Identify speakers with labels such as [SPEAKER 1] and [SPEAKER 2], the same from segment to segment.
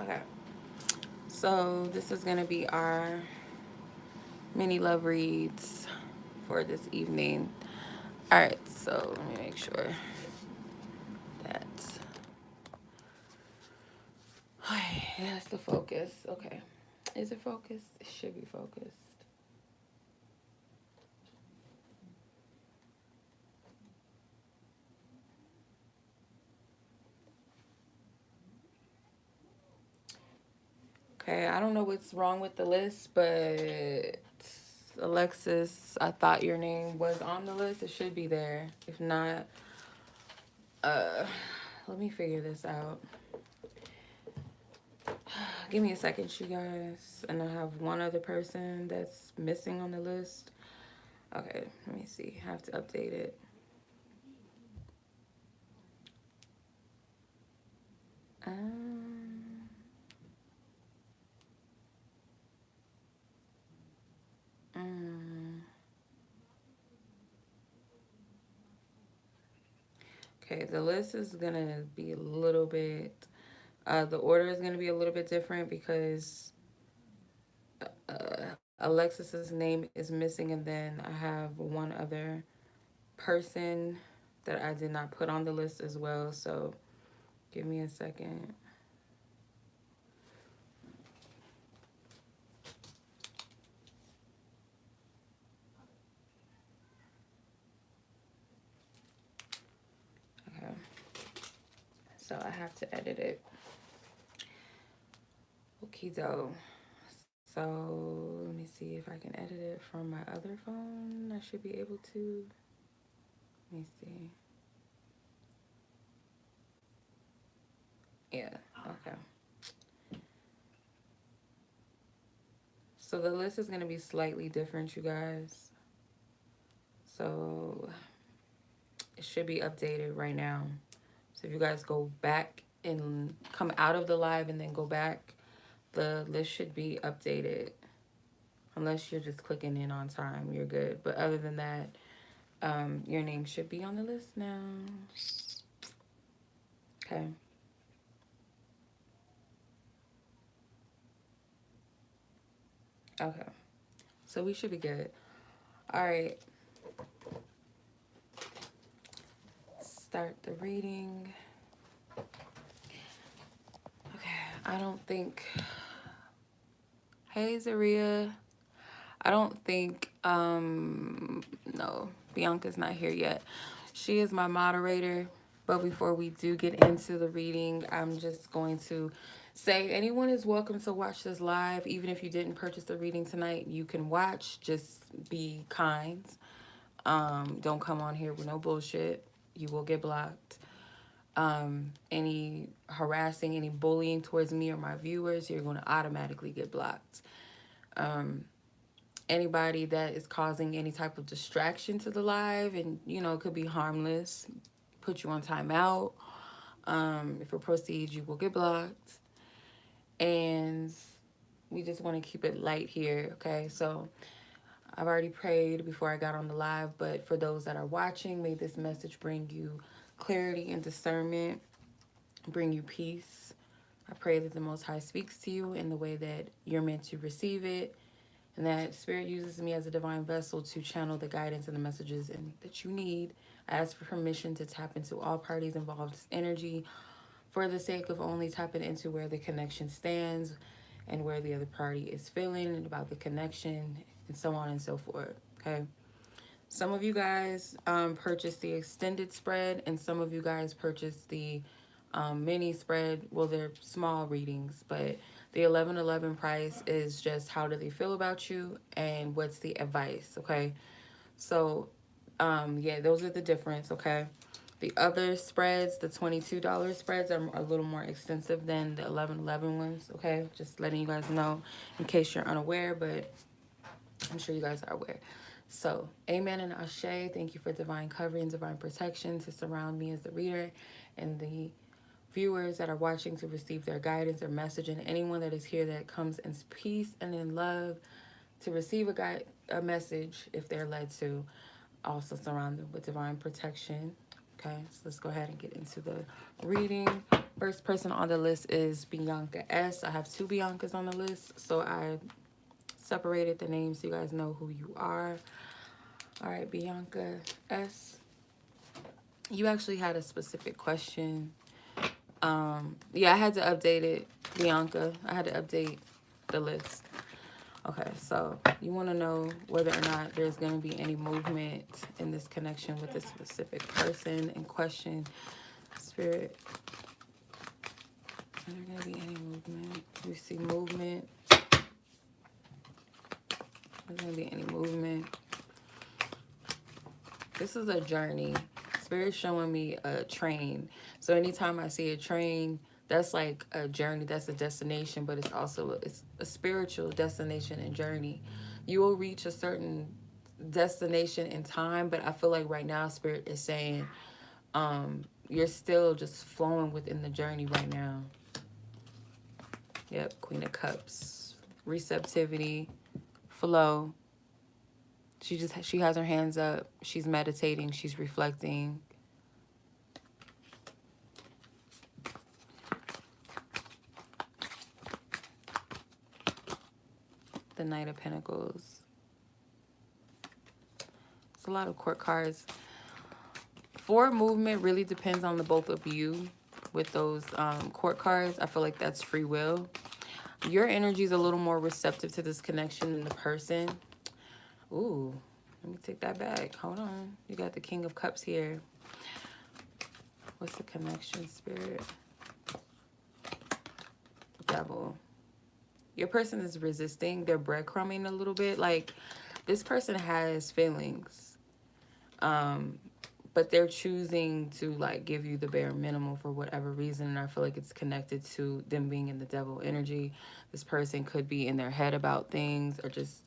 [SPEAKER 1] Okay. So this is gonna be our mini love reads for this evening. All right. So let me make sure that that's the focus. Okay. Is it focused? It should be focused. Okay, I don't know what's wrong with the list, but Alexis, I thought your name was on the list. It should be there. If not, uh, let me figure this out. Give me a second, you guys. And I have one other person that's missing on the list. Okay, let me see. I have to update it. Um, mm, okay, the list is gonna be a little bit. The order is gonna be a little bit different because Alexis's name is missing, and then I have one other person that I did not put on the list as well. So give me a second. Okay. So I have to edit it. Okido. So let me see if I can edit it from my other phone. I should be able to. Let me see. Yeah, okay. So the list is going to be slightly different, you guys. So it should be updated right now. So if you guys go back and come out of the live and then go back, the list should be updated. Unless you're just clicking in on time, you're good. But other than that, your name should be on the list now. Okay. Okay. So we should be good. All right. Start the reading. Okay. I don't think. Hey, Zaria. I don't think. No, Bianca's not here yet. She is my moderator. But before we do get into the reading, I'm just going to say anyone is welcome to watch this live. Even if you didn't purchase the reading tonight, you can watch. Just be kind. Don't come on here with no bullshit. You will get blocked. Any harassing, any bullying towards me or my viewers, you're going to automatically get blocked. Anybody that is causing any type of distraction to the live, and you know, it could be harmless, put you on timeout. If it proceeds, you will get blocked. And we just want to keep it light here, okay? So I've already prayed before I got on the live, but for those that are watching, may this message bring you clarity and discernment, bring you peace. I pray that the Most High speaks to you in the way that you're meant to receive it, and that Spirit uses me as a divine vessel to channel the guidance and the messages that you need. I ask for permission to tap into all parties involved's energy for the sake of only tapping into where the connection stands and where the other party is feeling and about the connection and so on and so forth, okay? Some of you guys purchased the extended spread, and some of you guys purchased the mini spread. Well, they're small readings, but the 1111 price is just how do they feel about you and what's the advice, okay? So, yeah, those are the difference, okay? The other spreads, the $22 spreads, are a little more extensive than the 1111 ones, okay? Just letting you guys know in case you're unaware, but I'm sure you guys are aware. So, amen and ashe. Thank you for divine covering, divine protection to surround me as the reader and the viewers that are watching to receive their guidance or message, and anyone that is here that comes in peace and in love to receive a message if they're led to. Also surround them with divine protection. Okay, so let's go ahead and get into the reading. First person on the list is Bianca S. I have 2 Biancas on the list, so I separated the names so you guys know who you are. All right, Bianca S. You actually had a specific question. Yeah, I had to update it, Bianca. I had to update the list. Okay, so you want to know whether or not there's going to be any movement in this connection with this specific person in question. Spirit, is there going to be any movement? We see movement. There's going to be any movement. This is a journey. Spirit's showing me a train. So anytime I see a train, that's like a journey, that's a destination, but it's also it's a spiritual destination and journey. You will reach a certain destination in time, but I feel like right now Spirit is saying you're still just flowing within the journey right now. Yep, Queen of Cups, receptivity, flow. She has her hands up. She's meditating. She's reflecting. The Knight of Pentacles. It's a lot of court cards. Forward movement really depends on the both of you with those court cards. I feel like that's free will. Your energy is a little more receptive to this connection than the person. Ooh, let me take that back. Hold on. You got the King of Cups here. What's the connection, Spirit? Devil. Your person is resisting. They're breadcrumbing a little bit. Like, this person has feelings. But they're choosing to, like, give you the bare minimum for whatever reason. And I feel like it's connected to them being in the devil energy. This person could be in their head about things or just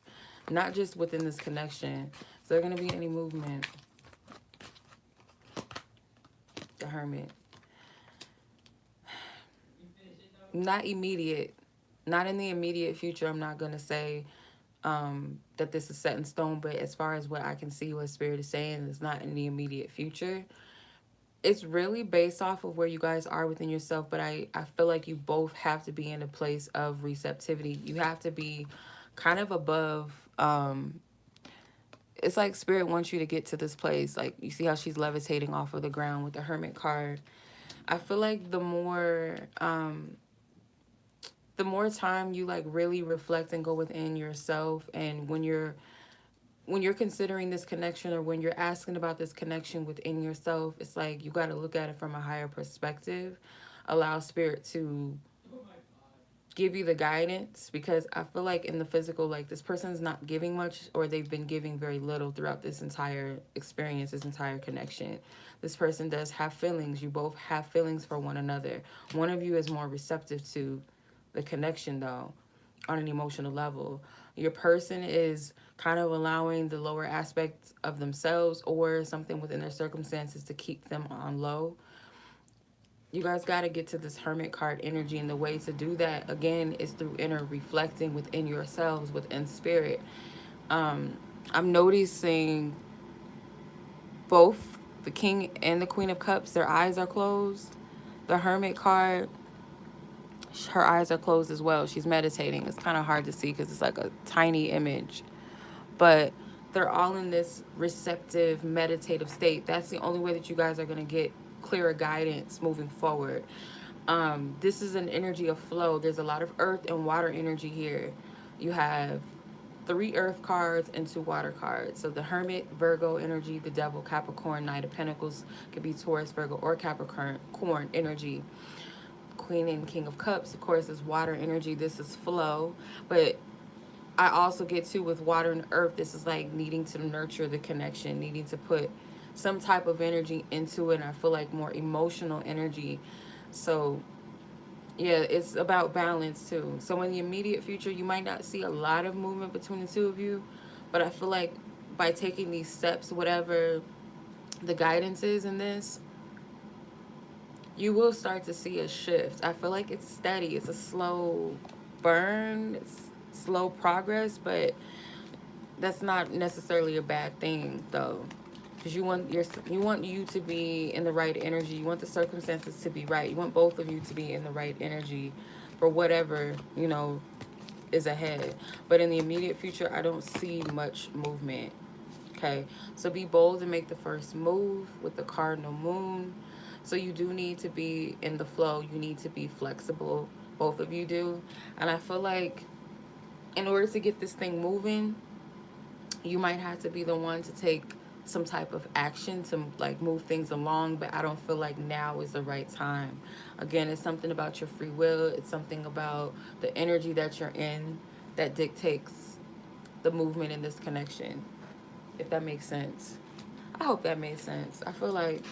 [SPEAKER 1] not just within this connection. Is there going to be any movement? The Hermit. Not immediate. Not in the immediate future. I'm not going to say that this is set in stone. But as far as what I can see, what Spirit is saying, it's not in the immediate future. It's really based off of where you guys are within yourself. But I feel like you both have to be in a place of receptivity. You have to be kind of above. It's like Spirit wants you to get to this place. Like, you see how she's levitating off of the ground with the Hermit card. I feel like the more time you like really reflect and go within yourself, and when you're considering this connection or when you're asking about this connection within yourself, it's like you got to look at it from a higher perspective. Allow Spirit to give you the guidance, because I feel like in the physical, like, this person's not giving much, or they've been giving very little throughout this entire experience, this entire connection. This person does have feelings. You both have feelings for one another. One of you is more receptive to the connection, though, on an emotional level. Your person is kind of allowing the lower aspects of themselves or something within their circumstances to keep them on low. You guys got to get to this Hermit card energy, and the way to do that, again, is through inner reflecting within yourselves, within Spirit. I'm noticing both the King and the Queen of Cups, their eyes are closed. The Hermit card, her eyes are closed as well. She's meditating. It's kind of hard to see because it's like a tiny image. But they're all in this receptive, meditative state. That's the only way that you guys are going to get clearer guidance moving forward. This is an energy of flow. There's a lot of earth and water energy here. You have 3 earth cards and 2 water cards. So the Hermit, Virgo energy, the Devil, Capricorn, Knight of Pentacles, could be Taurus, Virgo, or Capricorn energy. Queen and King of Cups, of course, is water energy. This is flow. But I also get to, with water and earth, this is like needing to nurture the connection, needing to put some type of energy into it. And I feel like more emotional energy. So yeah, it's about balance too. So in the immediate future, you might not see a lot of movement between the two of you, but I feel like by taking these steps, whatever the guidance is in this, you will start to see a shift. I feel like it's steady. It's a slow burn. It's slow progress, but that's not necessarily a bad thing, though. because you want you to be in the right energy. You want the circumstances to be right. You want both of you to be in the right energy for whatever, you know, is ahead. But in the immediate future, I don't see much movement. Okay, so be bold and make the first move with the cardinal moon. So you do need to be in the flow. You need to be flexible. Both of you do. And I feel like in order to get this thing moving, you might have to be the one to take some type of action to like move things along, but I don't feel like now is the right time. Again, it's something about your free will. It's something about the energy that you're in that dictates the movement in this connection, if that makes sense. I hope that made sense. I feel like,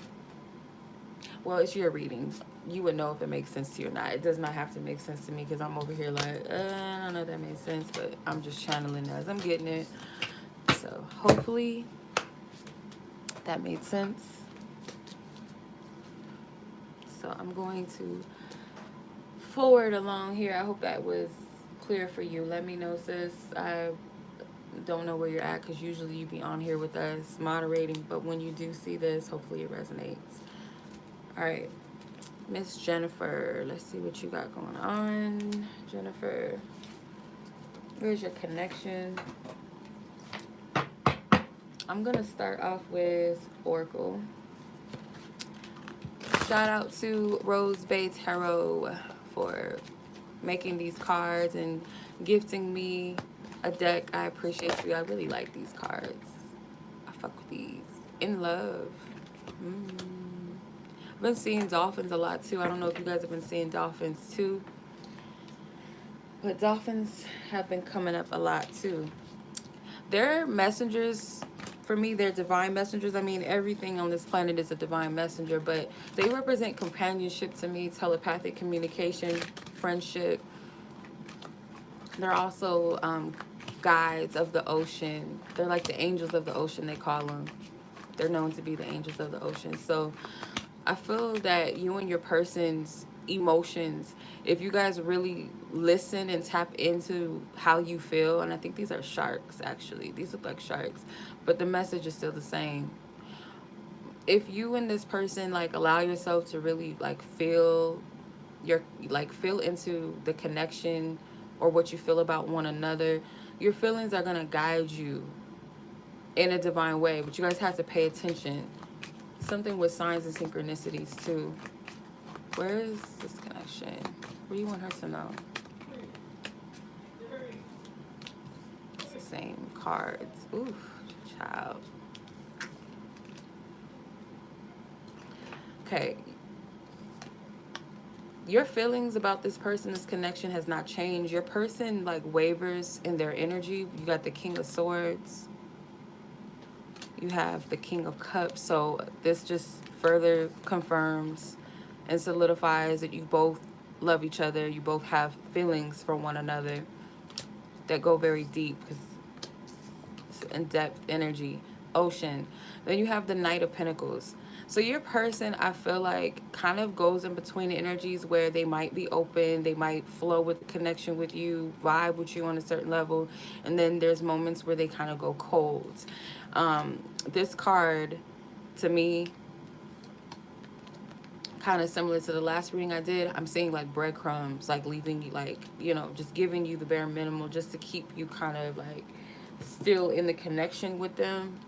[SPEAKER 1] well, it's your reading. You would know if it makes sense to you or not. It does not have to make sense to me because I'm over here like, I don't know if that makes sense, but I'm just channeling as I'm getting it. So hopefully that made sense. So I'm going to forward along here. I hope that was clear for you. Let me know, sis. I don't know where you're at because usually you be on here with us moderating, but when you do see this, hopefully it resonates. All right, Miss Jennifer, let's see what you got going on. Jennifer, where's your connection? I'm gonna start off with Oracle. Shout out to Rose Bay Tarot for making these cards and gifting me a deck. I appreciate you. I really like these cards. I fuck with these. In love. I've been seeing dolphins a lot too. I don't know if you guys have been seeing dolphins too, but dolphins have been coming up a lot too. They're messengers. For me, they're divine messengers. I mean, everything on this planet is a divine messenger, but they represent companionship to me, telepathic communication, friendship. They're also guides of the ocean. They're like the angels of the ocean, they call them. They're known to be the angels of the ocean. So I feel that you and your person's emotions, if you guys really listen and tap into how you feel, and I think these are sharks actually. These look like sharks, but the message is still the same. If you and this person like allow yourself to really like feel feel into the connection or what you feel about one another, your feelings are gonna guide you in a divine way, but you guys have to pay attention. Something with signs and synchronicities too. Where is this connection? What do you want her to know? It's the same cards. Oof, child. Okay. Your feelings about this person, this connection has not changed. Your person like wavers in their energy. You got the King of Swords. You have the King of Cups. So this just further confirms and solidifies that you both love each other. You both have feelings for one another that go very deep because it's in-depth energy. Ocean. Then you have the Knight of Pentacles. So your person, I feel like, kind of goes in between the energies where they might be open, they might flow with connection with you, vibe with you on a certain level, and then there's moments where they kind of go cold. This card, to me, kind of similar to the last reading I did. I'm seeing like breadcrumbs, like leaving you, like, you know, just giving you the bare minimum just to keep you kind of like still in the connection with them.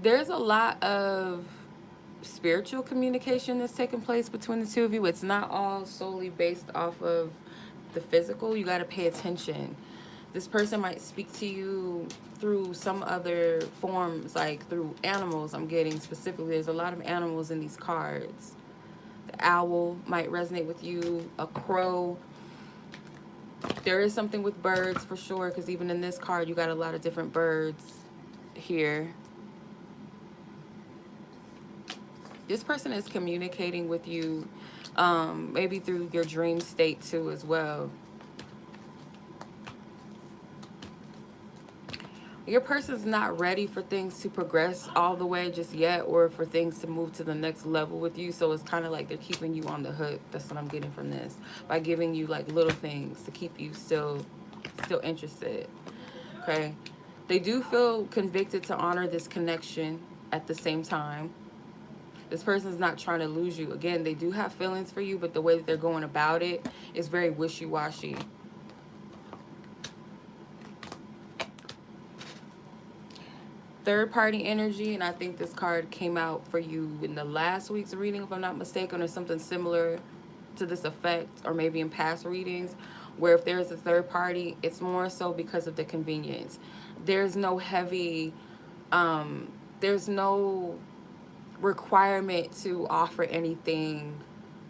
[SPEAKER 1] There's a lot of spiritual communication that's taking place between the two of you. It's not all solely based off of the physical. You got to pay attention. This person might speak to you through some other forms, like through animals. I'm getting specifically, there's a lot of animals in these cards. The owl might resonate with you, a crow. There is something with birds for sure, because even in this card, you got a lot of different birds here. This person is communicating with you, maybe through your dream state too as well. Your person's not ready for things to progress all the way just yet, or for things to move to the next level with you. So it's kind of like they're keeping you on the hook. That's what I'm getting from this, by giving you like little things to keep you still interested. Okay. They do feel convicted to honor this connection at the same time. This person's not trying to lose you. Again, they do have feelings for you, but the way that they're going about it is very wishy-washy. Third party energy, and I think this card came out for you in the last week's reading, if I'm not mistaken, or something similar to this effect, or maybe in past readings, where if there's a third party, it's more so because of the convenience. There's no heavy, there's no requirement to offer anything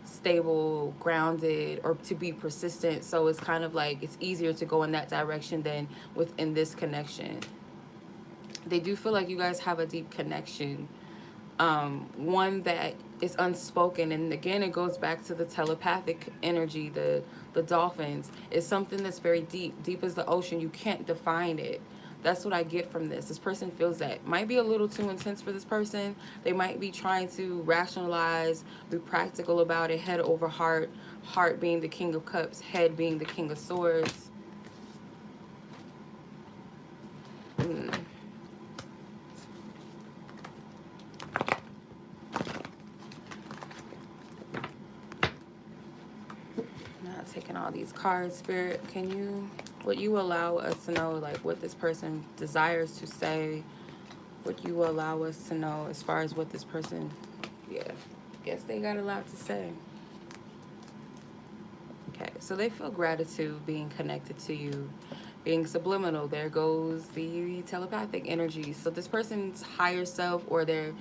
[SPEAKER 1] stable, grounded, or to be persistent. So it's kind of like it's easier to go in that direction than within this connection. They do feel like you guys have a deep connection, one that is unspoken. And again, it goes back to the telepathic energy, the dolphins. It's something that's very deep as the ocean. You can't define it. That's what I get from this. This person feels that might be a little too intense for this person. They might be trying to rationalize, be practical about it, head over heart, heart being the King of Cups, head being the King of Swords. Taking all these cards, Spirit, can you, would you allow us to know like what this person desires to say? Would you allow us to know as far as what this person, yeah, guess they got a lot to say. Okay, so they feel gratitude being connected to you, being subliminal. There goes the telepathic energy. So this person's higher self, or their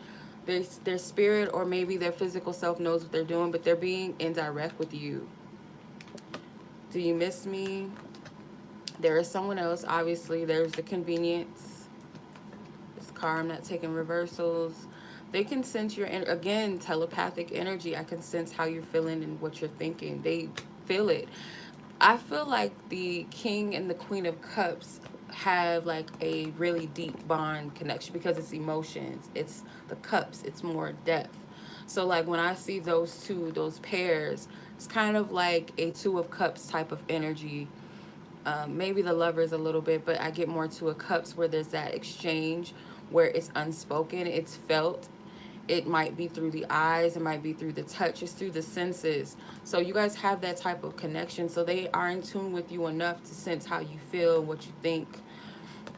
[SPEAKER 1] spirit, or maybe their physical self knows what they're doing, but they're being indirect with you. Do you miss me? There is someone else. Obviously, there's the convenience. This card, I'm not taking reversals. They can sense your, again, telepathic energy. I can sense how you're feeling and what you're thinking. They feel it. I feel like the King and the Queen of Cups have like a really deep bond connection because it's emotions. It's the cups. It's more depth. So like when I see those two, those pairs, it's kind of like a Two of Cups type of energy. Maybe the Lovers a little bit, but I get more Two of Cups where there's that exchange where it's unspoken, it's felt. It might be through the eyes, it might be through the touch, it's through the senses. So you guys have that type of connection. So they are in tune with you enough to sense how you feel, what you think.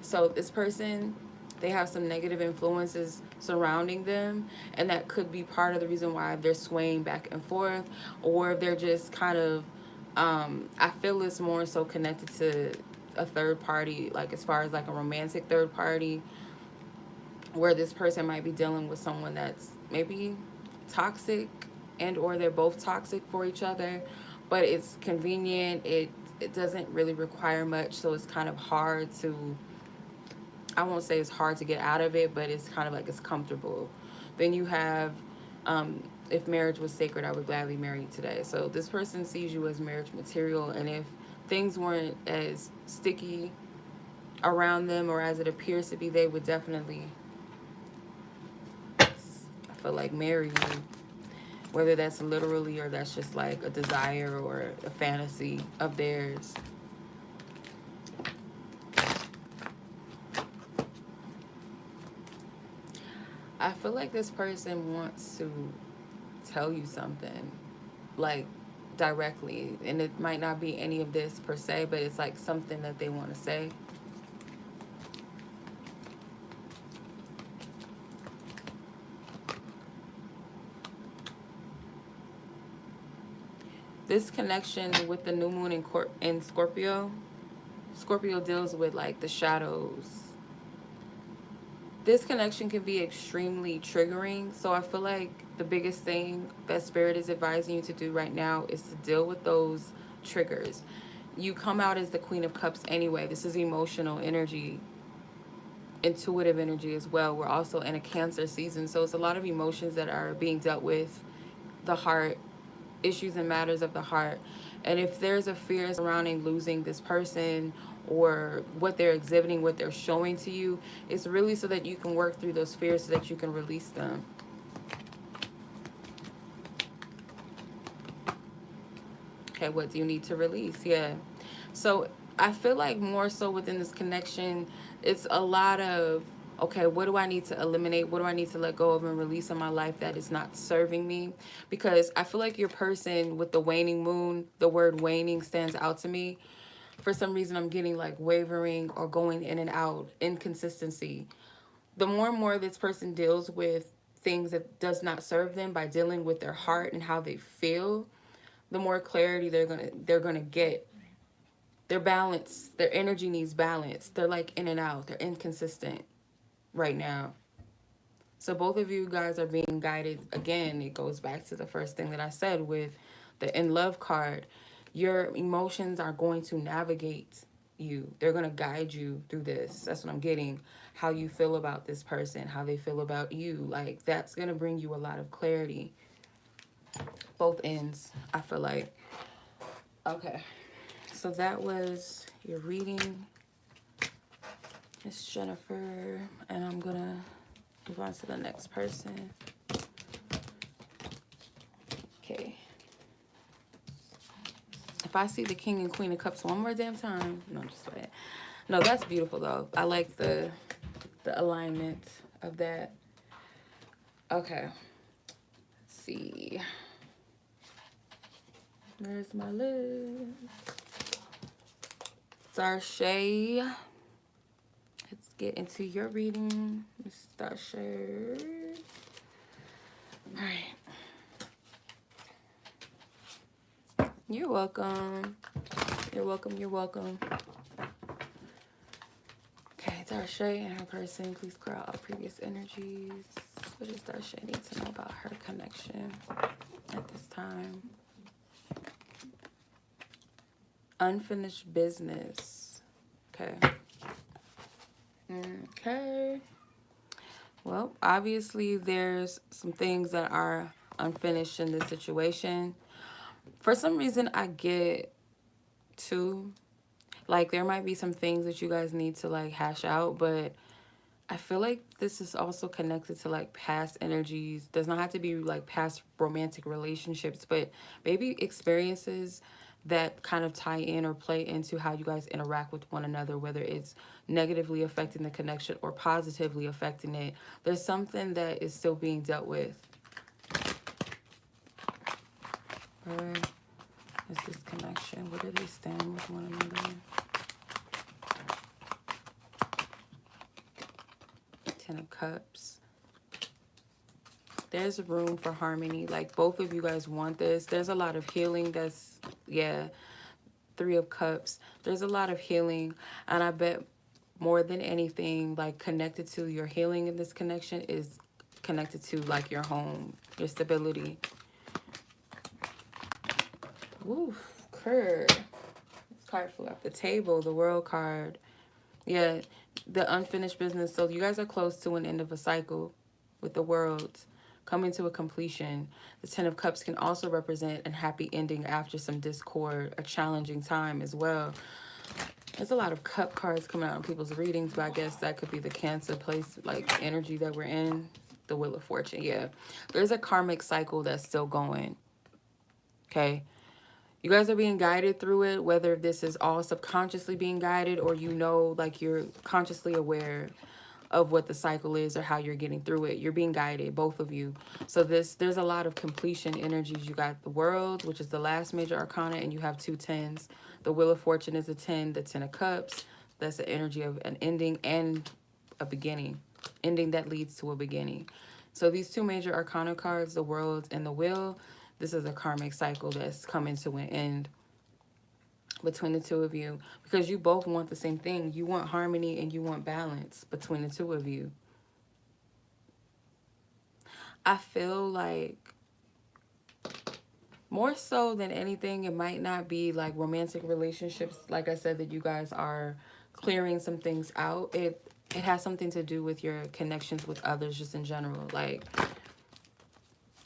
[SPEAKER 1] So this person, they have some negative influences surrounding them, and that could be part of the reason why they're swaying back and forth, or they're just kind of, I feel it's more so connected to a third party, like as far as like a romantic third party, where this person might be dealing with someone that's maybe toxic, and or they're both toxic for each other, but it's convenient. It doesn't really require much, so it's kind of hard to, I won't say it's hard to get out of it, but it's kind of like it's comfortable. Then you have, if marriage was sacred, I would gladly marry you today. So this person sees you as marriage material, and if things weren't as sticky around them or as it appears to be, they would definitely, I feel like, marry you. Whether that's literally or that's just like a desire or a fantasy of theirs. I feel like this person wants to tell you something, like directly, and it might not be any of this per se, but it's like something that they want to say. This connection with the new moon in Scorpio, Scorpio deals with like the shadows. This connection can be extremely triggering. So I feel like the biggest thing that Spirit is advising you to do right now is to deal with those triggers. You come out as the Queen of Cups anyway. This is emotional energy, intuitive energy as well. We're also in a Cancer season, so it's a lot of emotions that are being dealt with, the heart, issues and matters of the heart. And if there's a fear surrounding losing this person, or what they're exhibiting, what they're showing to you, it's really so that you can work through those fears so that you can release them. Okay, what do you need to release? Yeah. So I feel like more so within this connection, It's a lot of, okay, what do I need to eliminate? What do I need to let go of and release in my life that is not serving me? Because I feel like your person with the waning moon, the word waning stands out to me. For some reason, I'm getting like wavering or going in and out, inconsistency. The more and more this person deals with things that does not serve them by dealing with their heart and how they feel, the more clarity they're gonna get. Their balance, their energy needs balance. They're like in and out. They're inconsistent right now. So both of you guys are being guided. Again, it goes back to the first thing that I said with the in love card. Your emotions are going to navigate you. They're going to guide you through this. That's what I'm getting. How you feel about this person, how they feel about you. Like, that's going to bring you a lot of clarity. Both ends, I feel like. Okay. So that was your reading, Miss Jennifer. And I'm going to move on to the next person. Okay. If I see the King and Queen of Cups one more damn time, no, I'm just playing. No, that's beautiful though. I like the alignment of that. Okay. Let's see. Where's my list? Darshae. Let's get into your reading, Miss Darshae. All right. You're welcome. You're welcome. You're welcome. Okay, Darshae and her person, please clear out all previous energies. What does Darshae need to know about her connection at this time? Unfinished business. Okay. Okay. Well, obviously there's some things that are unfinished in this situation. For some reason, I get two. Like, there might be some things that you guys need to, like, hash out, but I feel like this is also connected to, like, past energies. Does not have to be, like, past romantic relationships, but maybe experiences that kind of tie in or play into how you guys interact with one another, whether it's negatively affecting the connection or positively affecting it. There's something that is still being dealt with. Where is this connection? Where do they stand with one another? Ten of Cups. There's room for harmony. Like, both of you guys want this. There's a lot of healing that's, yeah. Three of Cups. There's a lot of healing. And I bet more than anything, like, connected to your healing in this connection is connected to, like, your home, your stability. Oof, curd. This card flew off the table. The World card. Yeah, the unfinished business. So you guys are close to an end of a cycle with the World coming to a completion. The Ten of Cups can also represent a happy ending after some discord, a challenging time as well. There's a lot of cup cards coming out in people's readings, but I guess that could be the Cancer place, like, energy that we're in. The Wheel of Fortune, yeah. There's a karmic cycle that's still going, okay? You guys are being guided through it, whether this is all subconsciously being guided or you know, like, you're consciously aware of what the cycle is or how you're getting through it. You're being guided, both of you. So there's a lot of completion energies. You got the World, which is the last major arcana, and you have two tens. The Wheel of Fortune is a 10, the Ten of Cups. That's the energy of an ending and a beginning. Ending that leads to a beginning. So these two major arcana cards, the World and the Wheel, this is a karmic cycle that's coming to an end between the two of you, because you both want the same thing. You want harmony and you want balance between the two of you. I feel like more so than anything, it might not be like romantic relationships. Like I said, that you guys are clearing some things out. It has something to do with your connections with others just in general. Like,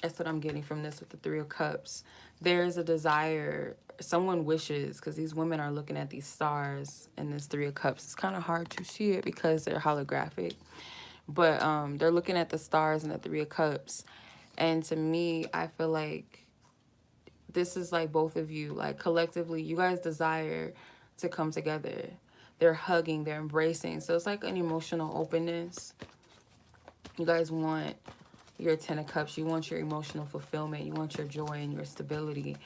[SPEAKER 1] that's what I'm getting from this with the Three of Cups. There's a desire, someone wishes, because these women are looking at these stars in this Three of Cups. It's kind of hard to see it because they're holographic. But they're looking at the stars in the Three of Cups. And to me, I feel like this is like both of you, like collectively, you guys desire to come together. they're hugging, they're embracing. So it's like an emotional openness. You guys want your 10 of Cups. You want your emotional fulfillment. You want your joy and your stability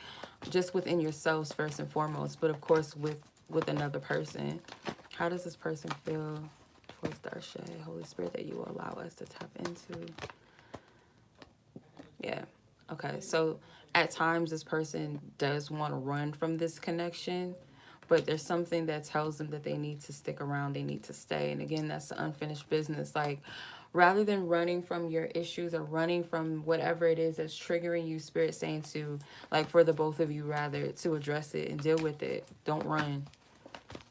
[SPEAKER 1] just within yourselves first and foremost, but of course with another person. How does this person feel towards Darshae? Holy Spirit, that you will allow us to tap into. Yeah. Okay. So at times this person does want to run from this connection, but there's something that tells them that they need to stick around, they need to stay. And again, that's the unfinished business. Like, rather than running from your issues or running from whatever it is that's triggering you, Spirit saying to, like, for the both of you, rather, to address it and deal with it. Don't run.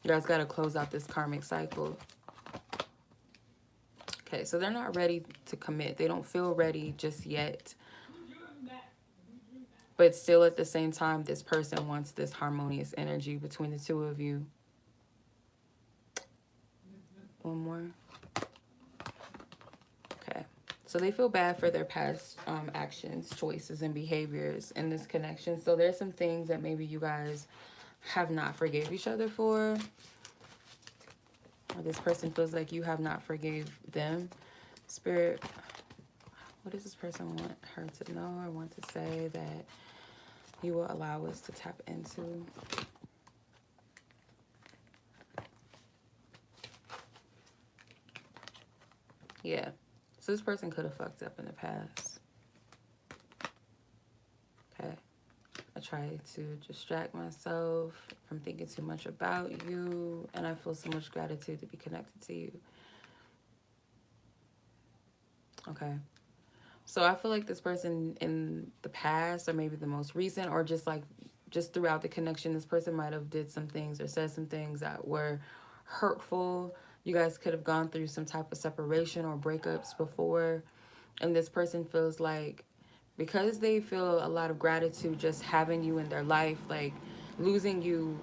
[SPEAKER 1] You guys got to close out this karmic cycle. Okay, so they're not ready to commit. They don't feel ready just yet. But still at the same time, this person wants this harmonious energy between the two of you. One more. Okay. So they feel bad for their past actions, choices, and behaviors in this connection. So there's some things that maybe you guys have not forgave each other for. Or this person feels like you have not forgave them. Spirit, what does this person want her to know or want to say that you will allow us to tap into? Yeah. So this person could have fucked up in the past. Okay. I try to distract myself from thinking too much about you, and I feel so much gratitude to be connected to you. Okay. So I feel like this person in the past, or maybe the most recent, or just throughout the connection, this person might have did some things or said some things that were hurtful. You guys could have gone through some type of separation or breakups before. And this person feels like, because they feel a lot of gratitude just having you in their life, like losing you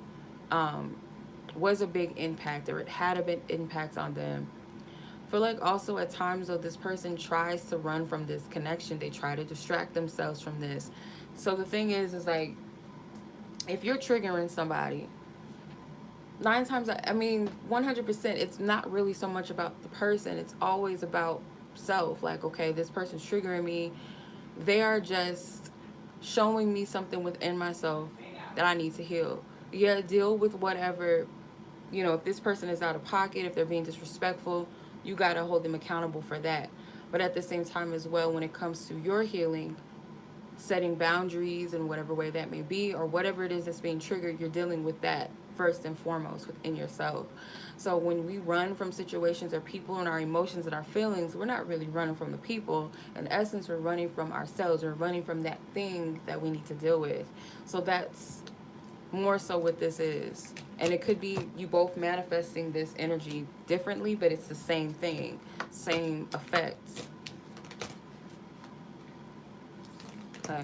[SPEAKER 1] was a big impact, or it had a big impact on them. I feel like also at times though, this person tries to run from this connection. They try to distract themselves from this. So the thing is like, if you're triggering somebody, 100%, it's not really so much about the person. It's always about self. Like, okay, this person's triggering me. They are just showing me something within myself that I need to heal. Yeah, deal with whatever, if this person is out of pocket, if they're being disrespectful, you got to hold them accountable for that. But at the same time as well, when it comes to your healing, setting boundaries in whatever way that may be, or whatever it is that's being triggered, you're dealing with that first and foremost within yourself. So when we run from situations or people and our emotions and our feelings, we're not really running from the people. In essence, we're running from ourselves. We're running from that thing that we need to deal with. So that's more so what this is. And it could be you both manifesting this energy differently, but it's the same thing, same effects. Okay.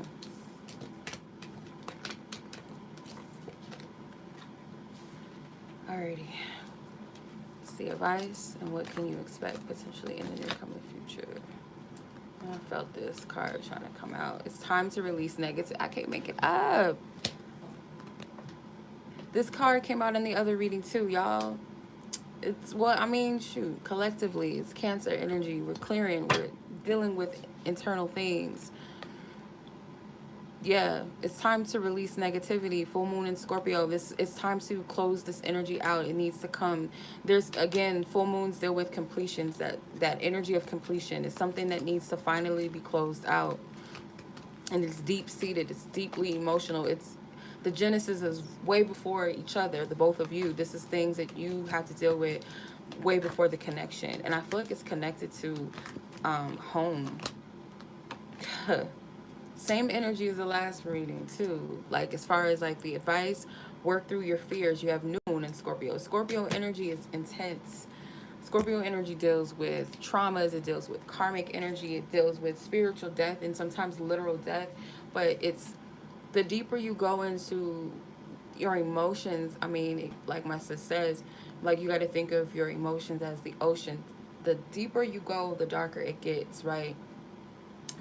[SPEAKER 1] Alrighty. It's the advice, and what can you expect potentially in the near coming future? I felt this card trying to come out. It's time to release negative. I can't make it up. This card came out in the other reading too, y'all. It's shoot, collectively, it's Cancer energy. We're clearing, we're dealing with internal things. Yeah, it's time to release negativity. Full moon in Scorpio. It's time to close this energy out. It needs to come. There's, again, full moons deal with completions. That energy of completion is something that needs to finally be closed out. And it's deep seated. It's deeply emotional. It's the genesis is way before each other, the both of you. This is things that you have to deal with way before the connection. And I feel like it's connected to home. Same energy as the last reading too. Like, as far as like the advice, work through your fears. You have new moon in Scorpio. Scorpio energy is intense. Scorpio energy deals with traumas. It deals with karmic energy. It deals with spiritual death and sometimes literal death. But it's the deeper you go into your emotions. Like my sis says, like, you got to think of your emotions as the ocean. The deeper you go, the darker it gets, right?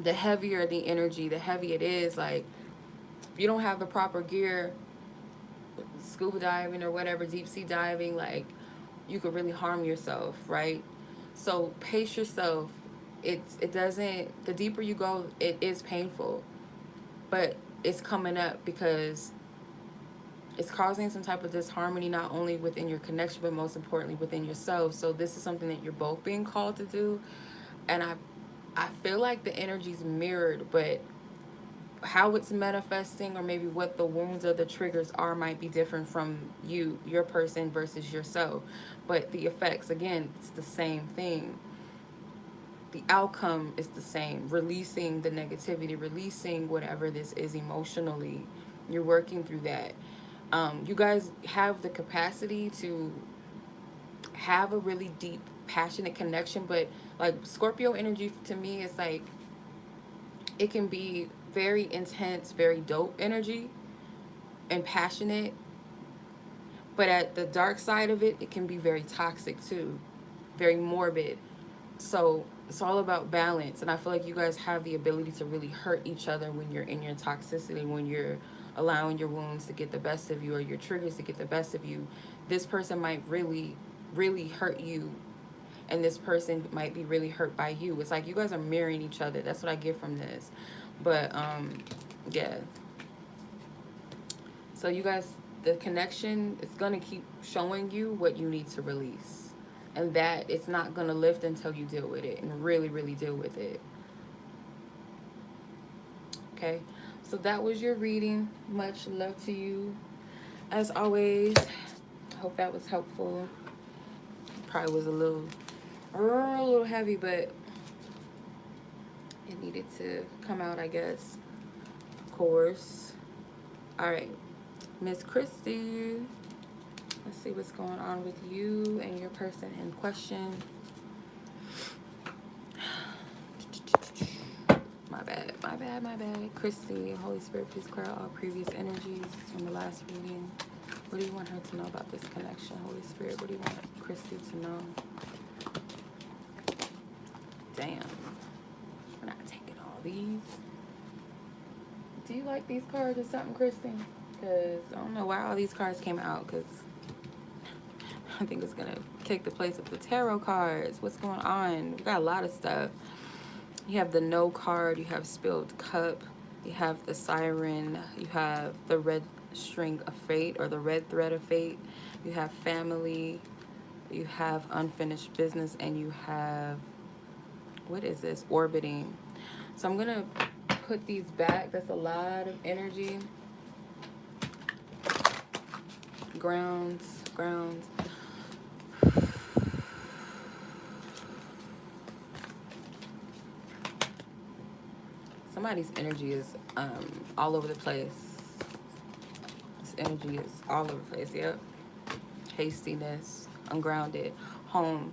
[SPEAKER 1] The heavier the energy, the heavier it is. Like, if you don't have the proper gear, scuba diving or whatever, deep sea diving, like, you could really harm yourself, right? So pace yourself. It doesn't, the deeper you go, it is painful, but it's coming up because it's causing some type of disharmony, not only within your connection, but most importantly within yourself. So this is something that you're both being called to do. And I feel like the energy's mirrored, but how it's manifesting, or maybe what the wounds or the triggers are, might be different from your person versus yourself. But the effects, again, it's the same thing. The outcome is the same. Releasing the negativity, releasing whatever this is emotionally. You're working through that. You guys have the capacity to have a really deep, passionate connection, but like Scorpio energy to me is like, it can be very intense, very dope energy and passionate, but at the dark side of it, it can be very toxic too, very morbid. So it's all about balance, and I feel like you guys have the ability to really hurt each other when you're in your toxicity, when you're allowing your wounds to get the best of you, or your triggers to get the best of you. This person might really, really hurt you, and this person might be really hurt by you. It's like you guys are mirroring each other. That's what I get from this. But yeah. So you guys, the connection is gonna keep showing you what you need to release, and that it's not gonna lift until you deal with it and really, really deal with it. Okay, so that was your reading. Much love to you, as always. I hope that was helpful. Probably was a little heavy, but it needed to come out, I guess. Of course. All right, Miss Christy. Let's see what's going on with you and your person in question. My bad. Christy, Holy Spirit, please clear out all previous energies from the last reading. What do you want her to know about this connection, Holy Spirit? What do you want Christy to know? Damn. We're not taking all these. Do you like these cards or something, Christy? Because I don't know why all these cards came out, because I think it's going to take the place of the tarot cards. What's going on? We got a lot of stuff. You have the No card. You have Spilled Cup. You have the Siren. You have the Red String of Fate, or the Red Thread of Fate. You have Family. You have Unfinished Business. And you have, what is this? Orbiting. So I'm going to put these back. That's a lot of energy. Grounds. Somebody's energy is all over the place. This energy is all over the place. Yep. Hastiness, ungrounded, home.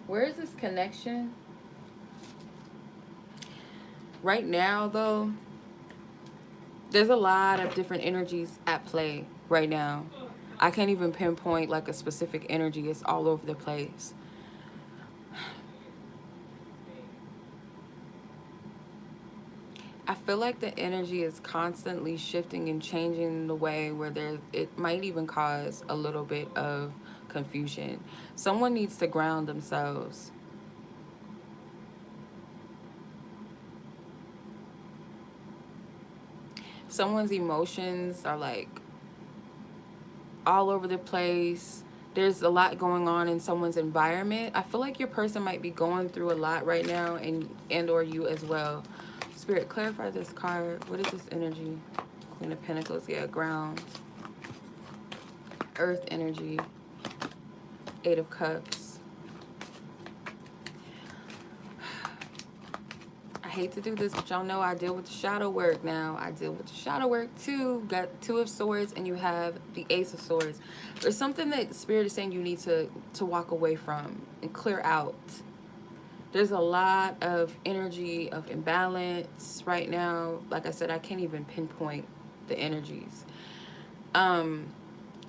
[SPEAKER 1] Where is this connection? Right now, though, there's a lot of different energies at play right now. I can't even pinpoint like a specific energy. It's all over the place. I feel like the energy is constantly shifting and changing in the way where it might even cause a little bit of confusion. Someone needs to ground themselves. Someone's emotions are like all over the place. There's a lot going on in someone's environment. I feel like your person might be going through a lot right now, and or you as well. Spirit, clarify this card. What is this energy? Queen of Pentacles. Yeah, ground. Earth energy. Eight of Cups. I hate to do this, but y'all know I deal with the shadow work now. I deal with the shadow work too. Got Two of Swords, and you have the Ace of Swords. There's something that Spirit is saying you need to walk away from and clear out. There's a lot of energy of imbalance right now. Like I said, I can't even pinpoint the energies.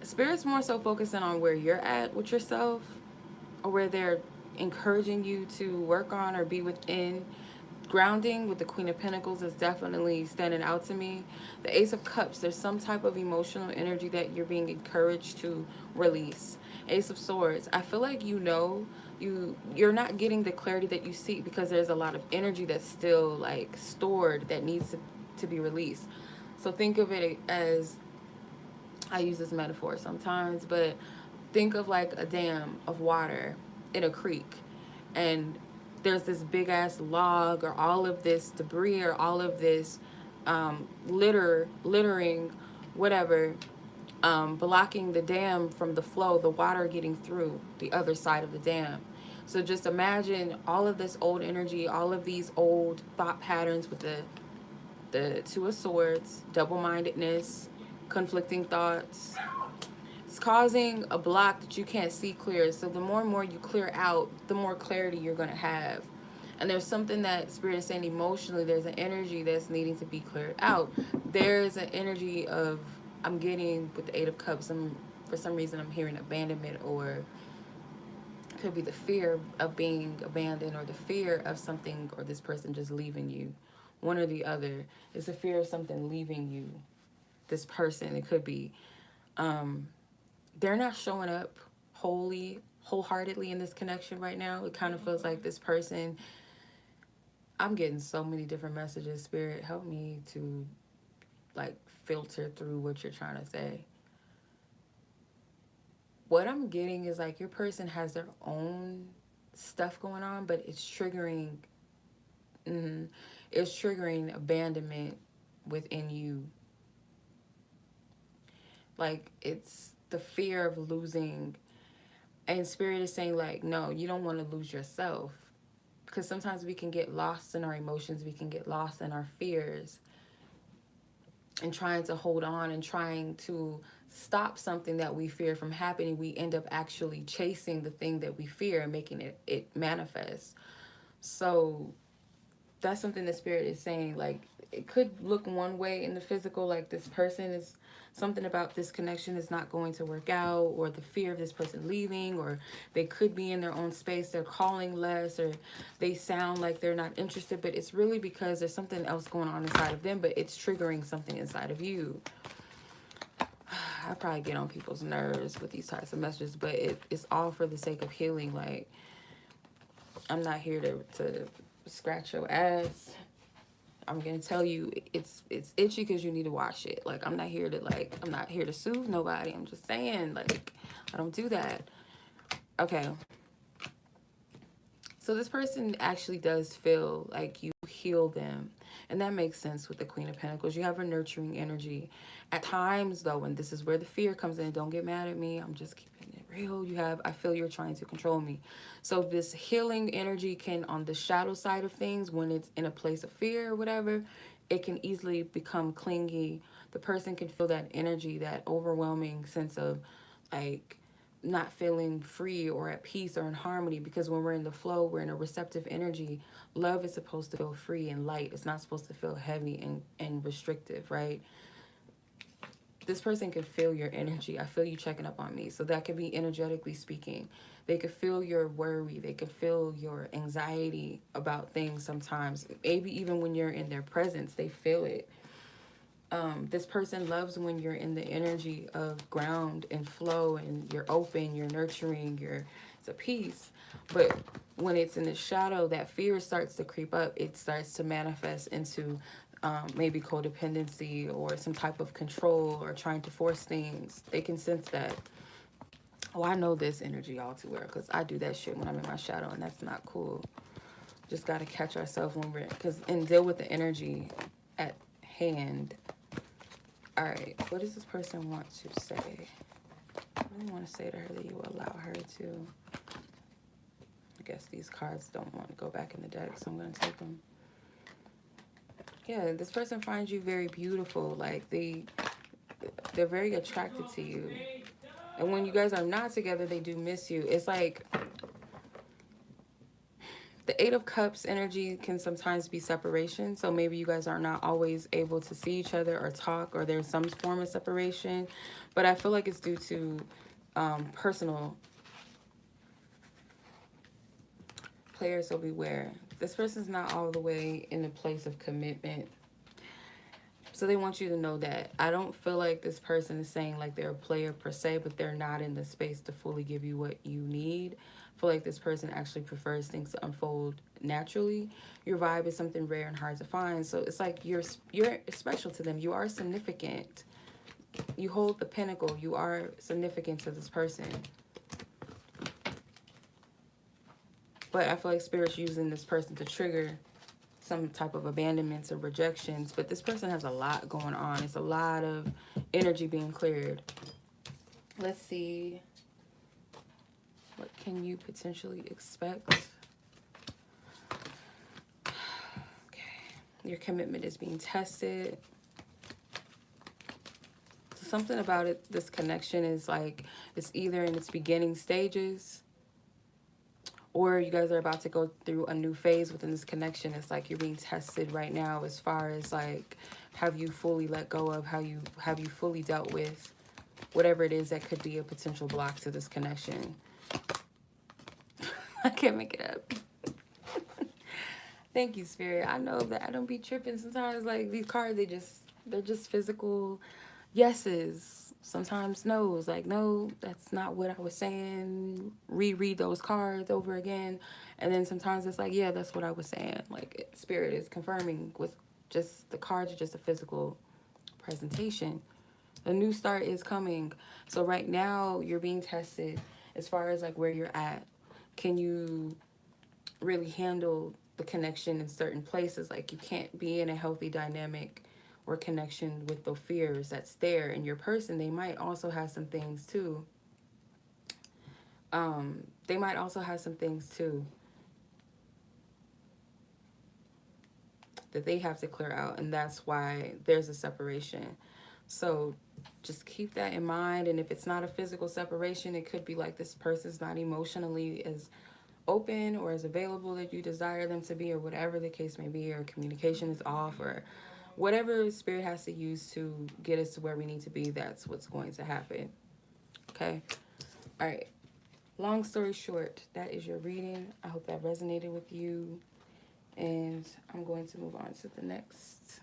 [SPEAKER 1] Spirit's more so focusing on where you're at with yourself, or where they're encouraging you to work on or be within. grounding with the Queen of Pentacles is definitely standing out to me. The Ace of Cups, there's some type of emotional energy that you're being encouraged to release. Ace of Swords, I feel like you're not getting the clarity that you seek because there's a lot of energy that's still like stored that needs to be released. So think of it as, I use this metaphor sometimes, but think of like a dam of water in a creek, and there's this big ass log or all of this debris or all of this littering, whatever, blocking the dam from the flow, the water getting through the other side of the dam. So just imagine all of this old energy, all of these old thought patterns with the Two of Swords, double-mindedness, conflicting thoughts. It's causing a block that you can't see clear. So the more and more you clear out, the more clarity you're going to have. And there's something that Spirit is saying emotionally, there's an energy that's needing to be cleared out. There's an energy of, I'm getting with the Eight of Cups, for some reason I'm hearing abandonment, or it could be the fear of being abandoned, or the fear of something or this person just leaving you. One or the other. It's a fear of something leaving you. This person, it could be. They're not showing up wholeheartedly in this connection right now. It kind of feels like this person, I'm getting so many different messages. Spirit, help me to like filter through what you're trying to say. What I'm getting is like your person has their own stuff going on, but it's triggering abandonment within you. Like it's the fear of losing, and Spirit is saying like, no, you don't want to lose yourself, because sometimes we can get lost in our emotions, we can get lost in our fears, and trying to hold on and trying to stop something that we fear from happening. We end up actually chasing the thing that we fear and making it manifest. So that's something the Spirit is saying. Like, it could look one way in the physical, like this person is, something about this connection is not going to work out, or the fear of this person leaving, or they could be in their own space, they're calling less, or they sound like they're not interested, but it's really because there's something else going on inside of them, but it's triggering something inside of you. I probably get on people's nerves with these types of messages, but it's all for the sake of healing. Like, I'm not here to scratch your ass. I'm gonna tell you it's itchy because you need to wash it. Like, I'm not here to soothe nobody. I'm just saying, like, I don't do that. Okay. So this person actually does feel like you heal them. And that makes sense with the Queen of Pentacles. You have a nurturing energy. At times, though, and this is where the fear comes in, don't get mad at me, I'm just keeping it real. I feel you're trying to control me. So this healing energy can, on the shadow side of things, when it's in a place of fear or whatever, it can easily become clingy. The person can feel that energy, that overwhelming sense of, like, not feeling free or at peace or in harmony, because when we're in the flow, we're in a receptive energy. Love is supposed to feel free and light. It's not supposed to feel heavy and restrictive, right? This person can feel your energy. I feel you checking up on me. So that could be energetically speaking. They could feel your worry. They could feel your anxiety about things sometimes. Maybe even when you're in their presence, they feel it. This person loves when you're in the energy of ground and flow, and you're open, you're nurturing, it's a peace. But when it's in the shadow, that fear starts to creep up. It starts to manifest into maybe codependency or some type of control or trying to force things. They can sense that. Oh, I know this energy all too well, because I do that shit when I'm in my shadow, and that's not cool. Just got to catch ourselves when and deal with the energy at hand. All right, what does this person want to say? What do you want to say to her that you will allow her to? I guess these cards don't want to go back in the deck, so I'm going to take them. Yeah, this person finds you very beautiful. Like, they're very attracted to you. And when you guys are not together, they do miss you. It's like the Eight of Cups energy can sometimes be separation. So maybe you guys are not always able to see each other or talk, or there's some form of separation. But I feel like it's due to personal. Players, so beware. this person's not all the way in a place of commitment. So they want you to know that. I don't feel like this person is saying like they're a player per se, but they're not in the space to fully give you what you need. I feel like this person actually prefers things to unfold naturally. Your vibe is something rare and hard to find. So it's like you're special to them. You are significant. You hold the pinnacle. You are significant to this person. But I feel like Spirit's using this person to trigger some type of abandonments or rejections. But this person has a lot going on. It's a lot of energy being cleared. Let's see. What can you potentially expect? Okay. Your commitment is being tested. So something about it, this connection is like, it's either in its beginning stages, or you guys are about to go through a new phase within this connection. It's like you're being tested right now as far as like, have you fully let go of, have you fully dealt with whatever it is that could be a potential block to this connection. I can't make it up. Thank you, Spirit. I know that I don't be tripping sometimes. Like these cards, they're just physical yeses. Sometimes no's. Like, no, that's not what I was saying. Reread those cards over again. And then sometimes it's like, yeah, that's what I was saying. Like, Spirit is confirming with just the cards are just a physical presentation. A new start is coming. So right now you're being tested as far as like where you're at. Can you really handle the connection in certain places? Like you can't be in a healthy dynamic or connection with the fears that's there in your person. They might also have some things too. They might also have some things too that they have to clear out, and that's why there's a separation. So just keep that in mind. And if it's not a physical separation, it could be like this person's not emotionally as open or as available that you desire them to be, or whatever the case may be, or communication is off, or whatever Spirit has to use to get us to where we need to be. That's what's going to happen. Okay. All right. Long story short, that is your reading. I hope that resonated with you. And I'm going to move on to the next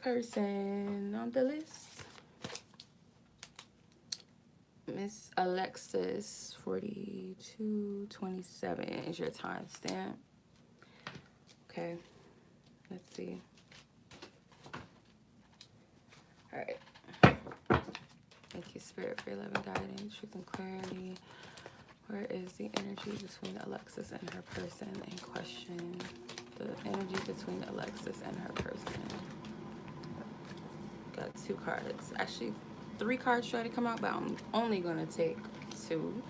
[SPEAKER 1] person on the list. Miss Alexis, 4227 is your timestamp. Okay. Let's see. All right. Thank you, Spirit, for your loving guidance, truth, and clarity. Where is the energy between Alexis and her person in question? The energy between Alexis and her person. Got 2 cards. Actually, 3 cards try to come out, but I'm only going to take 2.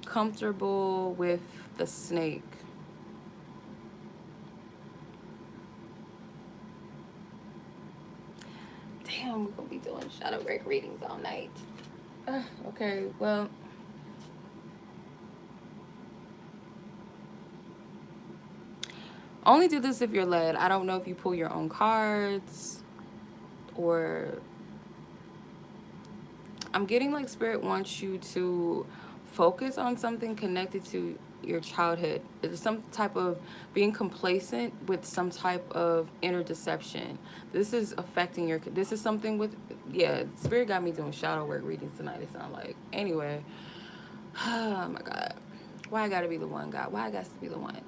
[SPEAKER 1] Comfortable with the snake. Damn, we're going to be doing shadow break readings all night. Okay, well. Only do this if you're led. I don't know if you pull your own cards, or I'm getting like Spirit wants you to focus on something connected to your childhood. There's some type of being complacent with some type of inner deception. This is affecting your, this is something with, yeah, Spirit got me doing shadow work readings tonight, it sounds like. Anyway, oh my God. Why I gotta be the one, God? Why I got to be the one?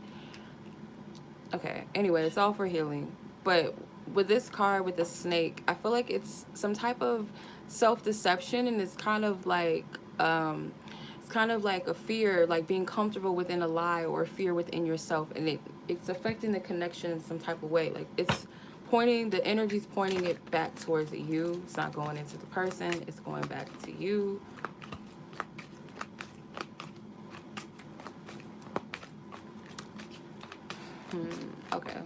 [SPEAKER 1] Okay, anyway, it's all for healing. But with this card, with the snake, I feel like it's some type of self-deception, and it's kind of like a fear, like being comfortable within a lie, or a fear within yourself, and it's affecting the connection in some type of way. Like it's pointing, the energy's pointing it back towards you. It's not going into the person, it's going back to you. Okay.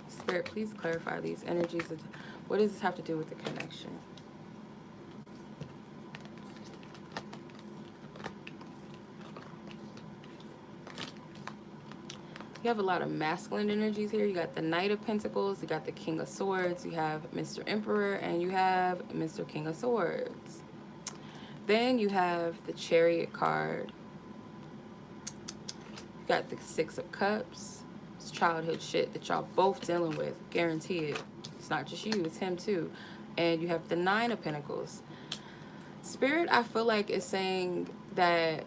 [SPEAKER 1] Spirit, please clarify these energies. What does this have to do with the connection? You have a lot of masculine energies here. You got the Knight of Pentacles, you got the King of Swords, you have Mr. Emperor, and you have Mr. King of Swords. Then you have the Chariot card. You got the 6 of Cups. It's childhood shit that y'all both dealing with. Guarantee it. It's not just you, it's him too. And you have the Nine of Pentacles. Spirit, I feel like, is saying that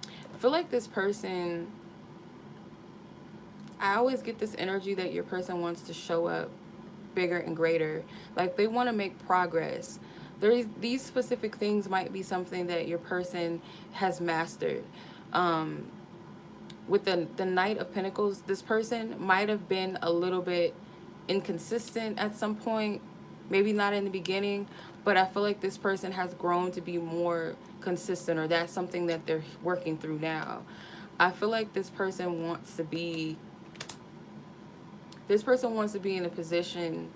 [SPEAKER 1] I feel like this person, I always get this energy that your person wants to show up bigger and greater. Like they want to make progress. These specific things might be something that your person has mastered. With the Knight of Pentacles, this person might have been a little bit inconsistent at some point, maybe not in the beginning, but I feel like this person has grown to be more consistent, or that's something that they're working through now. I feel like this person wants to be in a position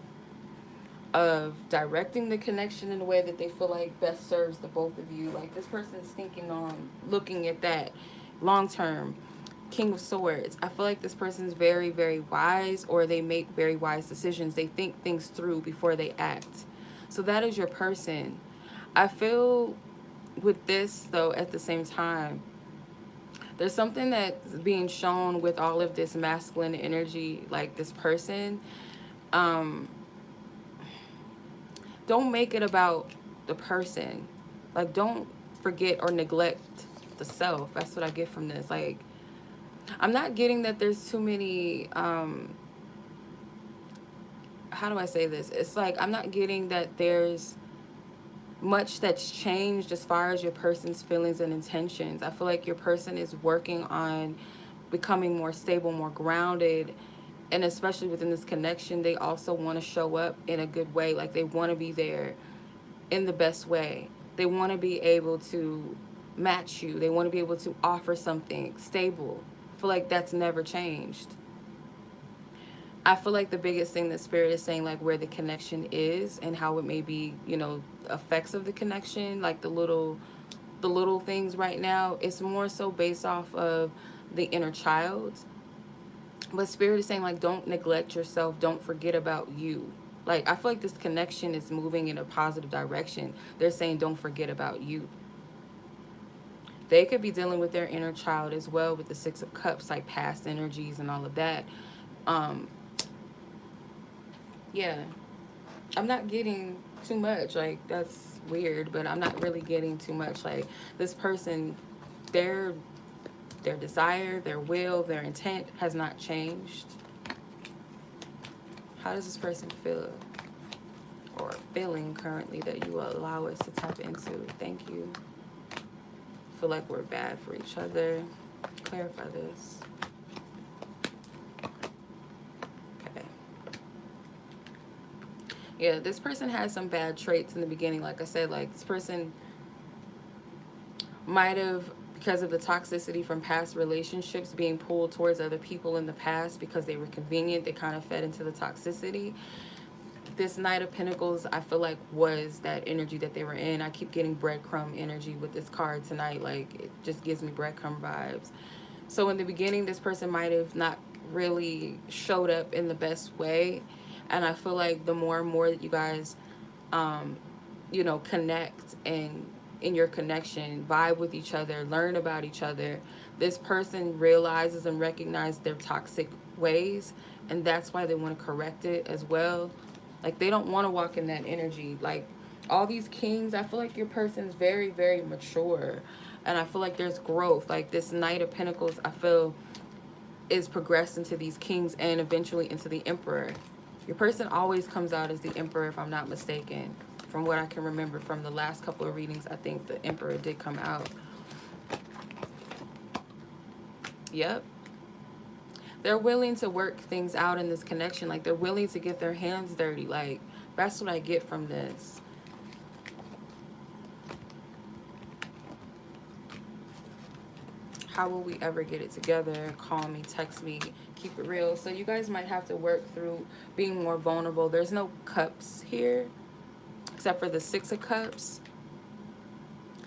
[SPEAKER 1] of directing the connection in a way that they feel like best serves the both of you. Like this person's thinking on looking at that long term. King of Swords. I feel like this person's very, very wise, or they make very wise decisions. They think things through before they act. So that is your person. I feel with this, though, at the same time, there's something that's being shown with all of this masculine energy, like this person. Don't make it about the person. Like, don't forget or neglect the self. That's what I get from this. Like, I'm not getting that there's too many, how do I say this? It's like, I'm not getting that there's much that's changed as far as your person's feelings and intentions. I feel like your person is working on becoming more stable, more grounded, and especially within this connection, they also want to show up in a good way. Like they want to be there in the best way. They want to be able to match you. They want to be able to offer something stable. I feel like that's never changed. I feel like the biggest thing that Spirit is saying, like where the connection is and how it may be, you know, effects of the connection, like the little things right now, it's more so based off of the inner child. But Spirit is saying, like, don't neglect yourself. Don't forget about you. Like, I feel like this connection is moving in a positive direction. They're saying, don't forget about you. They could be dealing with their inner child as well with the Six of Cups, like past energies and all of that. Yeah. I'm not getting too much. Like, that's weird, but I'm not really getting too much. Like, this person, their desire, their will, their intent has not changed. How does this person feel or feeling currently that you will allow us to tap into? Thank you. Feel like we're bad for each other. Clarify this. Okay. Yeah, this person has some bad traits in the beginning. Like I said, like this person might have, because of the toxicity from past relationships, being pulled towards other people in the past because they were convenient, they kind of fed into the toxicity. This Knight of Pentacles, I feel like, was that energy that they were in. I keep getting breadcrumb energy with this card tonight. Like, it just gives me breadcrumb vibes. So in the beginning, this person might have not really showed up in the best way. And I feel like the more and more that you guys, you know, connect and in your connection, vibe with each other, learn about each other, this person realizes and recognizes their toxic ways. And that's why they want to correct it as well. Like, they don't want to walk in that energy. Like, all these kings, I feel like your person's very, very mature. And I feel like there's growth. Like, this Knight of Pentacles, I feel, is progressed into these kings and eventually into the Emperor. Your person always comes out as the Emperor, if I'm not mistaken. From what I can remember from the last couple of readings, I think the Emperor did come out. Yep. They're willing to work things out in this connection. Like, they're willing to get their hands dirty. Like, that's what I get from this. How will we ever get it together? Call me, text me, keep it real. So you guys might have to work through being more vulnerable. There's no cups here, except for the Six of Cups.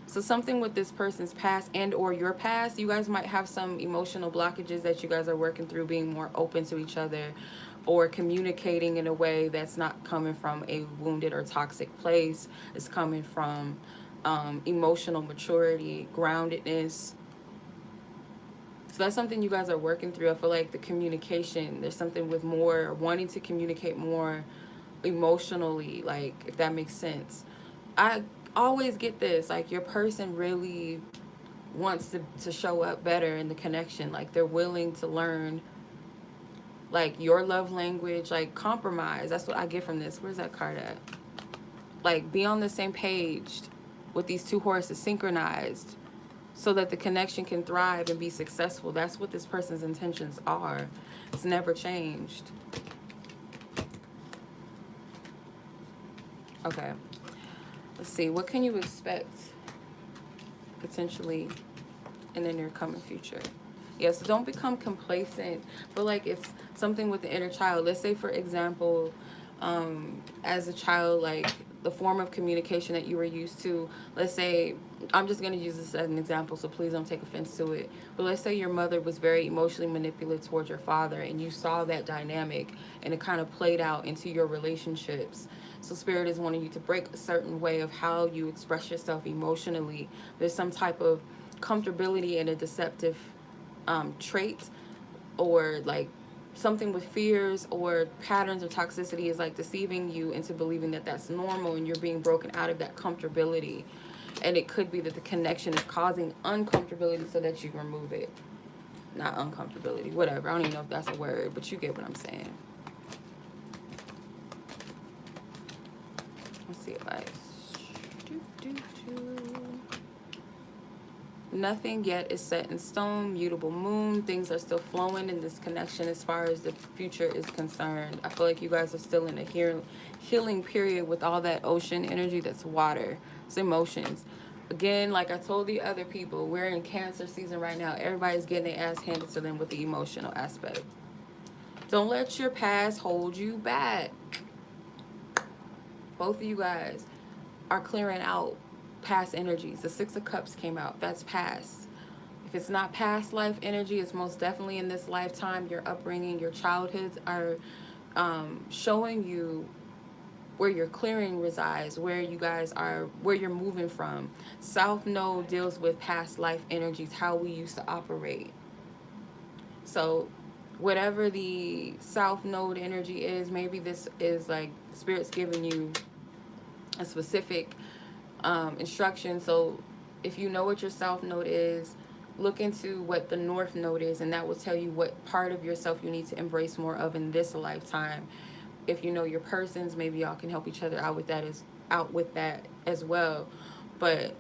[SPEAKER 1] So something with this person's past and or your past, you guys might have some emotional blockages that you guys are working through, being more open to each other or communicating in a way that's not coming from a wounded or toxic place. It's coming from emotional maturity, groundedness. So that's something you guys are working through. I feel like the communication, there's something with more wanting to communicate more emotionally, like, if that makes sense. I always get this, like, your person really wants to show up better in the connection. Like, they're willing to learn, like, your love language, like, compromise. That's what I get from this. Where's that card at? Like, be on the same page with these two horses synchronized so that the connection can thrive and be successful. That's what this person's intentions are. It's never changed. Okay. Let's see. What can you expect potentially in the near coming future? Yeah, so don't become complacent. But like, it's something with the inner child. Let's say, for example, as a child, like, the form of communication that you were used to, let's say, I'm just going to use this as an example, so please don't take offense to it. But let's say your mother was very emotionally manipulative towards your father, and you saw that dynamic, and it kind of played out into your relationships. So Spirit is wanting you to break a certain way of how you express yourself emotionally. There's some type of comfortability in a deceptive trait, or like something with fears or patterns of toxicity is like deceiving you into believing that that's normal, and you're being broken out of that comfortability. And it could be that the connection is causing uncomfortability so that you remove it. Not uncomfortability, whatever. I don't even know if that's a word, but you get what I'm saying. Let's see if I... Nothing yet is set in stone. Mutable moon. Things are still flowing in this connection as far as the future is concerned. I feel like you guys are still in a healing period with all that ocean energy. That's water. It's emotions. Again, like I told the other people, we're in Cancer season right now. Everybody's getting their ass handed to them with the emotional aspect. Don't let your past hold you back. Both of you guys are clearing out past energies. The Six of Cups came out. That's past. If it's not past life energy, it's most definitely in this lifetime. Your upbringing, your childhoods are showing you where your clearing resides, where you guys are, where you're moving from. South Node deals with past life energies, how we used to operate. So whatever the South Node energy is, maybe this is like Spirit's giving you a specific instruction. So if you know what your South Node is, look into what the North Node is, and that will tell you what part of yourself you need to embrace more of in this lifetime. If you know your persons, maybe y'all can help each other out with that as well. But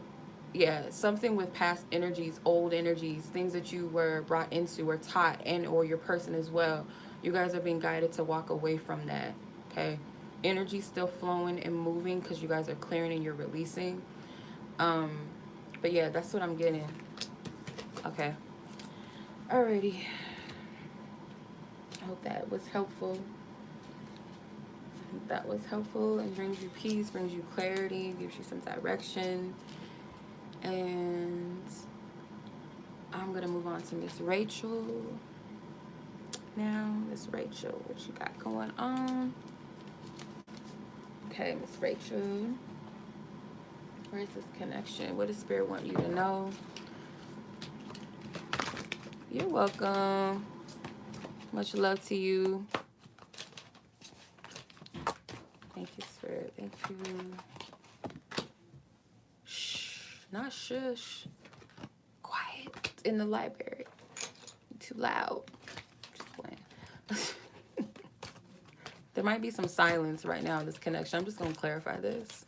[SPEAKER 1] yeah, something with past energies, old energies, things that you were brought into or taught, and or your person as well. You guys are being guided to walk away from that. Okay, energy still flowing and moving because you guys are clearing and you're releasing. But yeah, that's what I'm getting. Okay, alrighty. I hope that was helpful. That was helpful and brings you peace, brings you clarity, gives you some direction. And I'm gonna move on to Miss Rachel now. Miss Rachel, what you got going on? Okay, Miss Rachel, where's this connection? What does Spirit want you to know? You're welcome. Much love to you. Thank you, Spirit. Thank you. Shh, not shush. Quiet in the library. Too loud. Just playing. There might be some silence right now in this connection. I'm just going to clarify this.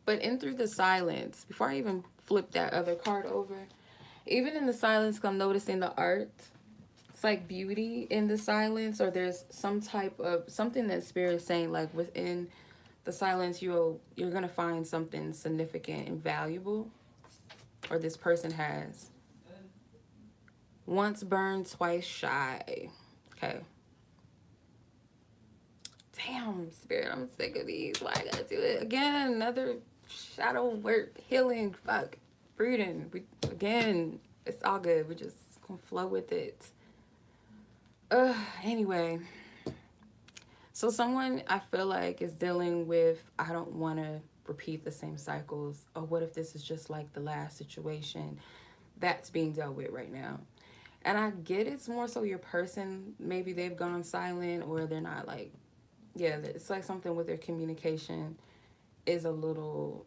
[SPEAKER 1] But in through the silence, before I even flip that other card over, even in the silence, I'm noticing the art. It's like beauty in the silence, or there's some type of something that Spirit is saying, like within the silence, you're gonna find something significant and valuable, or this person has. Once burned, twice shy. Okay. Damn, Spirit, I'm sick of these. Why I gotta do it again? Another shadow work, healing, fuck, breathing. Again, it's all good. We're just gonna flow with it. Anyway, so someone I feel like is dealing with, I don't want to repeat the same cycles? Or what if this is just like the last situation that's being dealt with right now? And I get it's more so your person, maybe they've gone silent or they're not it's like something with their communication is a little